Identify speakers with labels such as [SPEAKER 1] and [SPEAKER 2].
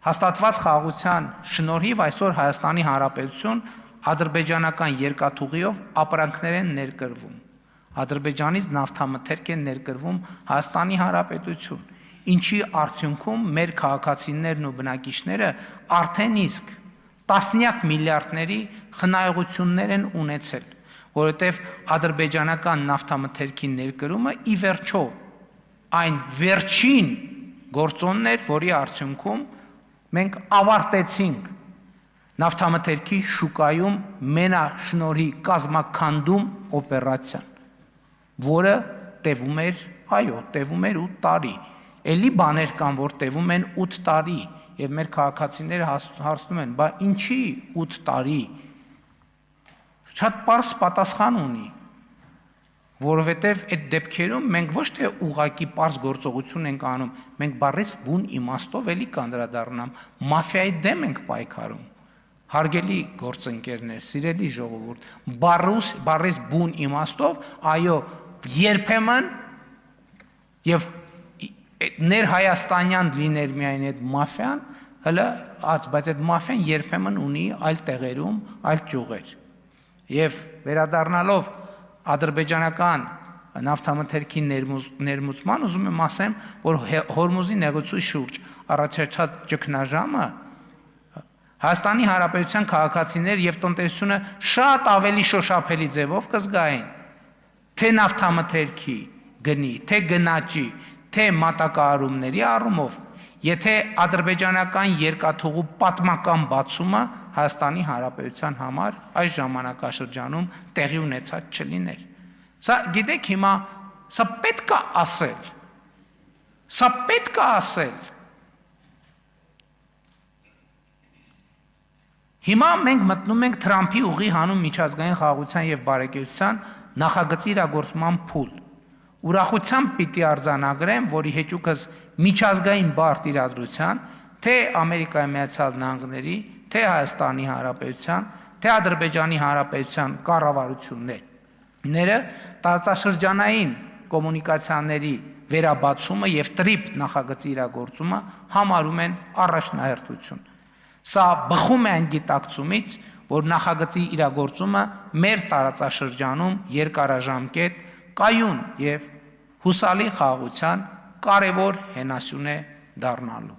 [SPEAKER 1] Հաստատված խաղաղության շնորհիվ այսօր Հայաստանի Հանրապետություն ադրբեջանական երկաթուղիով ապրանքներ են ներկրվում։ Ադրբեջանից նավթամթերք են ներկրվում Հայաստանի Հանրապետություն, ինչի արդյունքում մեր քաղաքացիներն ու բնակիչները արդեն իսկ տասնյակ միլիարդների խնայողություններ են ունեցել, որովհետև ադրբեջանական նավթամթերքի ներկրումը ի վերջո այն վերջին գործոնն էր, որի արդյունքում մենք ավարտեցինք նավթամթերքի շուկայում մենաշնորհի կազմաքանդում օպերացիան, որը տևում էր 8 տարի, էլի բաներ կան, որ տևում են 8 տարի, և մեր քաղաքացիները հարցնում են, բա ինչի 8 տարի, շատ պարզ պատասխան ունի, որովհետև այդ դեպքերում մենք ոչ թե ուղղակի պարզ գործողություն ենք անում, մենք բառից բուն իմաստով էլի կանդրադառնամ, մաֆիայի դեմ ենք պայքարում, հարգելի գործընկերներ, սիրելի ժողովուրդ, բառից բուն իմաստով, այո, երբեմն և ներհայաստանյան լիներ միայն այդ մաֆիան, բայց այդ մաֆիան երբեմն ունի այլ տեղերում, այլ ճյուղեր, և վերադառնալով ադրբեջանական նավթամթերքի ներմուծման, ուզում եմ ասեմ, որ Հորմուզի նեղուցի շուրջ առաջացած ճգնաժամը Հայաստանի Հանրապետության քաղաքացիներ և տնտեսությունը շատ ավելի շոշափելի ձևով կզգային, թե նավթամթերքի գնի, թե գնաճի, թե մատակարարումների առումով, եթե ադրբեջանական երկաթուղու պատմական բացումը Հայաստանի Հանրապետության համար այս ժամանակաշրջանում տեղի ունեցած չլիներ։ Սա գիտեք հիմա, սա պետք է ասել։ Հիմա մենք մտնում ենք Թրամփի ուղի հանուն միջազգային խաղաղության և բարեկեցության նախագծի իրագործման փուլ։ Ուրախությամբ պիտի արձանագրեմ, որի հեճուկս միջազգային բարդ իրադրության, թե Ամերիկայի Միացյալ Նահանգների, թե Հայաստանի Հանրապետության, թե Ադրբեջանի Հանրապետության կառավարությունները տարածաշրջանային կոմունիկացիաների վերաբացումը և տրիպ նախագծի իրագործումը համարում են առաջնահերթություն։ Սա բխում է այն գիտակցումից, որ նախագծի իրագործումը մեր տարածաշրջանում երկարաժամկետ, կայուն և հուսալի խաղաղության կարևոր հենասյուն է դառնալու։